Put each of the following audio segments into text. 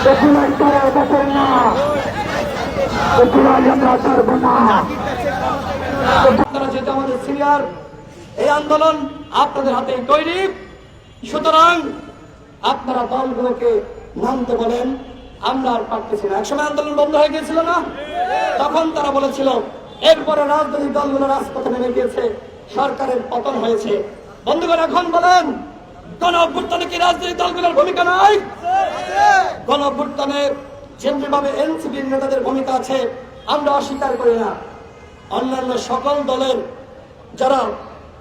এগুলাই তারা বেতন না, এগুলাই আমরা ছাড়বো না। আপনারা যেহেতু আমাদের সিনিয়র, এই আন্দোলন আপনাদের হাতে তৈরি, সুতরাং আপনারা দলগুলোকে নামতে বলেন। আমরা আর পারতেছি না। একসময় আন্দোলন বন্ধ হয়ে গিয়েছিল না, তখন তারা বলেছিল এরপরে রাজনৈতিক দলগুলো রাজপথে নেমে গিয়েছে, সরকারের পতন হয়েছে। বন্ধুগণ, এখন বলেন গণ অভ্যুত্থানে কি রাজনৈতিক দলগুলোর ভূমিকা নাই? গণ অভ্যুত্থানে যেভাবে এনসিপির নেতাদের ভূমিকা আছে আমরা অস্বীকার করি না। অন্যান্য সকল দলের যারা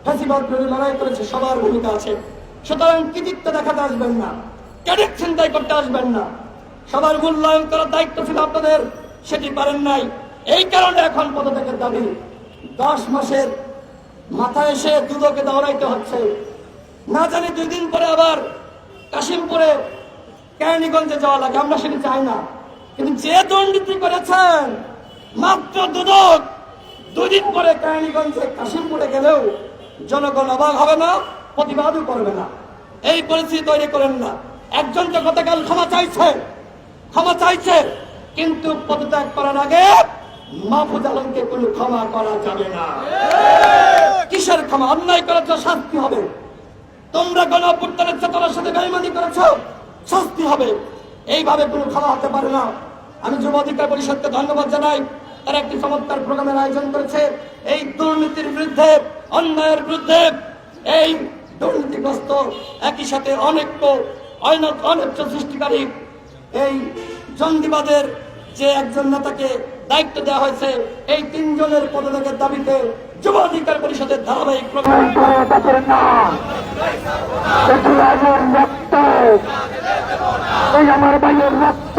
ফ্যাসিবাদ বিরোধী লড়াই করেছে সবার ভূমিকা আছে। সুতরাং কৃতিত্ব দেখাতে আসবেন না, ক্যাডেট ছিনতাই করতে আসবেন না। সবার মূল্যায়ন করার দায়িত্ব ছিল আপনাদের, সেটি পারেন নাই। এই কারণে এখন পদত্যাগের দাবি। 10 মাসের মাথায় এসে দুদকে দৌড়াইতে হচ্ছে। না জানি 2 দিন পরে আবার কাশিমপুরে কেরানীগঞ্জে যাওয়া লাগে। আমরা সেটি চাই না, কিন্তু যে দুর্নীতি করেছেন মাত্র দুদক, 2 দিন পরে কেরানীগঞ্জে কাশিমপুরে গেলেও জনগণ অবাক হবে না, প্রতিবাদও করবে না। এই পরিস্থিতি তৈরি করেন না। একজন তো গতকাল ক্ষমা চাইছে, কিন্তু পদত্যাগ করার আগে মাহফুজ আলমকে কোনো ক্ষমা করা যাবে না। কিসের ক্ষমা? অন্যায় করেছ, শাস্তি হবে। তোমরা গণ অভ্যুত্থানের চেতনার সাথে বেঈমানি করেছ, শাস্তি হবে। এইভাবে কোনো ক্ষমা হতে পারে না। আমি যুব অধিকার পরিষদকে ধন্যবাদ জানাই, তারা একটি চমৎকার প্রোগ্রামের আয়োজন করেছে এই দুর্নীতির বিরুদ্ধে, অন্যায়ের বিরুদ্ধে। এই দুর্নীতিগ্রস্ত একই সাথে অনৈক্য সৃষ্টিকারী এই জঙ্গিবাদের যে একজন নেতাকে দায়িত্ব দেওয়া হয়েছে, এই 3 জনের পদত্যাগের দাবিতে যুব অধিকার পরিষদের ধারাবাহিক প্রোগ্রাম। আমার ভাইয়ের রক্ত